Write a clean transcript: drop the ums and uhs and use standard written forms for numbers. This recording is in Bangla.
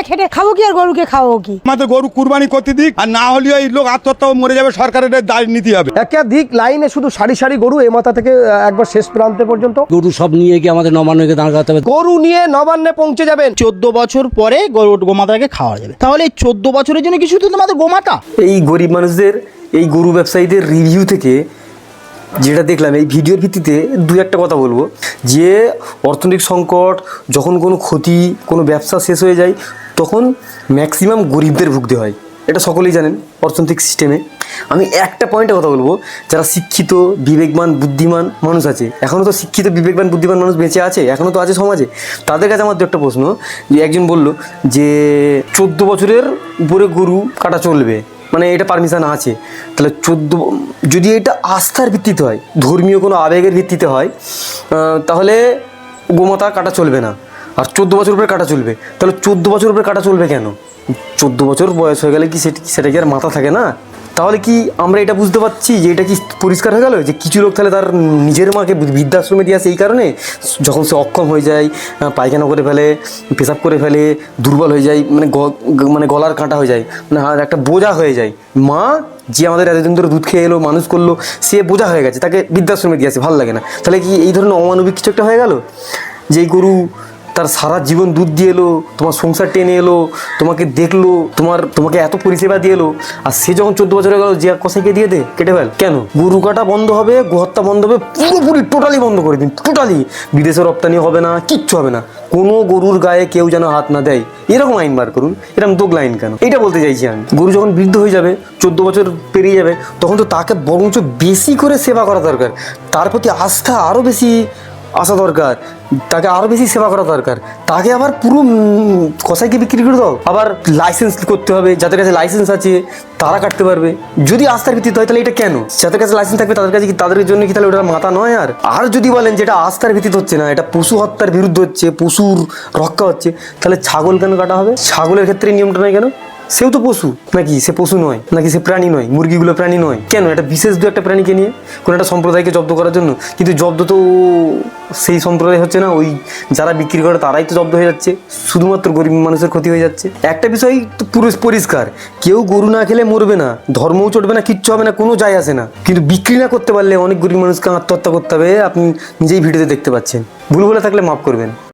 খেটে খাবো কি আর গরুকে খাওয়াবো কি? আমাদের গরু কুরবানি করতে দিক, আর না হলে এই লোক আত্মহত্যা মরে যাবে, সরকারের দায় নিতে হবে। একাধিক লাইনে শুধু সারি সারি গরু এ মাথা থেকে একবার শেষ প্রান্তে পর্যন্ত গরু সব নিয়ে গিয়ে আমাদের নবান্নকে দাঁড় করাতে হবে। গরু নিয়ে নবান্নে পৌঁছে যাবেন। 14 বছর পরে গোমাতাকে খাওয়া যাবে। তাহলে এই 14 বছরের জন্য কি শুধু তোমাদের গোমাতা? এই গরিব মানুষদের, এই গরু ব্যবসায়ীদের রিভিউ থেকে যেটা দেখলাম, এই ভিডিওর ভিত্তিতে দু একটা কথা বলবো। যে অর্থনৈতিক সংকট, যখন কোনো ক্ষতি, কোনো ব্যবসা শেষ হয়ে যায়, তখন ম্যাক্সিমাম গরিবদের ভুগতে হয়। এটা সকলেই জানেন অর্থনৈতিক সিস্টেমে। আমি একটা পয়েন্টে কথা বলবো, যারা শিক্ষিত, বিবেকবান, বুদ্ধিমান মানুষ আছে, এখনও তো শিক্ষিত, বিবেকবান, বুদ্ধিমান মানুষ বেঁচে আছে, এখনও তো আছে সমাজে। তাদের কাছে আমার দু একটা প্রশ্ন। যে একজন বলল যে 14 বছরের উপরে গরু কাটা চলবে, মানে এটা পারমিশন আছে। তাহলে যদি এটা আস্থার ভিত্তিতে হয়, ধর্মীয় কোনো আবেগের ভিত্তিতে হয়, তাহলে গোমাতা কাটা চলবে না, আর 14 বছর উপরে কাটা চলবে। তাহলে 14 বছর উপরে কাটা চলবে কেন? 14 বছর বয়স হয়ে গেলে কি সেটা কি আর মাথা থাকে না? তাহলে কি আমরা এটা বুঝতে পারছি যে এটা কি পরিষ্কার হয়ে গেল যে কিছু লোক তাহলে তার নিজের মাকে বৃদ্ধাশ্রমে দিয়ে আসে এই কারণে, যখন সে অক্ষম হয়ে যায়, পায়খানা করে ফেলে, পেশাব করে ফেলে, দুর্বল হয়ে যায়, মানে গলার কাঁটা হয়ে যায়, মানে একটা বোঝা হয়ে যায়। মা যে আমাদের এতদিন ধরে দুধ খেয়ে এলো, মানুষ করলো, সে বোঝা হয়ে গেছে, তাকে বৃদ্ধাশ্রমে দিয়ে আসে, ভালো লাগে না। তাহলে কি এই ধরনের অমানবিক কিছু একটা হয়ে গেল? যেই গরু তার সারা জীবন দুধ দিয়ে এলো, তোমার সংসার টেনে এলো, তোমাকে দেখলো, তোমাকে এত পরিষেবা দিয়ে এলো, আর সে যখন 14 বছর হয়ে গেল, যে কষাইকে দিয়ে দে, কেটে ফেল কেন? গরু কাটা বন্ধ হবে, গোহত্যা বন্ধ হবে, পুরোপুরি টোটালি বন্ধ করে দিন, টোটালি। বিদেশে রপ্তানি হবে না, কিচ্ছু হবে না, কোনো গরুর গায়ে কেউ যেন হাত না দেয়, এরকম আইন বার করুন। এরকম দোগ লাইন কেন? এটা বলতে চাইছি আমি। গরু যখন বৃদ্ধ হয়ে যাবে, 14 বছর পেরিয়ে যাবে, তখন তো তাকে বরঞ্চ বেশি করে সেবা করা দরকার, তার প্রতি আস্থা আরও বেশি আসা দরকার, তাকে আরও বেশি সেবা করা দরকার। তাকে আবার পুরো কসাইকে বিক্রি করে দাও, আবার লাইসেন্স করতে হবে, যাদের কাছে লাইসেন্স আছে তারা কাটতে পারবে। যদি আস্থার ভিত্তিতে হয় তাহলে এটা কেন? যাদের কাছে লাইসেন্স থাকবে তাদের কাছে কি, তাদের জন্য কি তাহলে ওটা মাথা নয়? আর যদি বলেন যেটা আস্থার ভিত্তিতে হচ্ছে না, এটা পশু হত্যার বিরুদ্ধে হচ্ছে, পশুর রক্ষা হচ্ছে, তাহলে ছাগল কেন কাটা হবে? ছাগলের ক্ষেত্রে নিয়মটা নয় কেন? সেও তো পশু নাকি? সে পশু নয় নাকি? সে প্রাণী নয়? মুরগিগুলো প্রাণী নয় কেন? এটা বিশেষ দু একটা প্রাণীকে নিয়ে কোনো একটা সম্প্রদায়কে জব্দ করার জন্য, কিন্তু জব্দ তো সেই সম্প্রদায় হচ্ছে না, ওই যারা বিক্রি করে তারাই তো জব্দ হয়ে যাচ্ছে, শুধুমাত্র গরিব মানুষের ক্ষতি হয়ে যাচ্ছে। একটা বিষয় তো পুরো পরিষ্কার, কেউ গরু না খেলে মরবে না, ধর্মও চটবে না, কিচ্ছু হবে না, কোনো যায় আসে না, কিন্তু বিক্রি না করতে পারলে অনেক গরিব মানুষকে আত্মহত্যা করতে হবে। আপনি নিজেই ভিডিওতে দেখতে পাচ্ছেন। ভুল বলে থাকলে মাফ করবেন।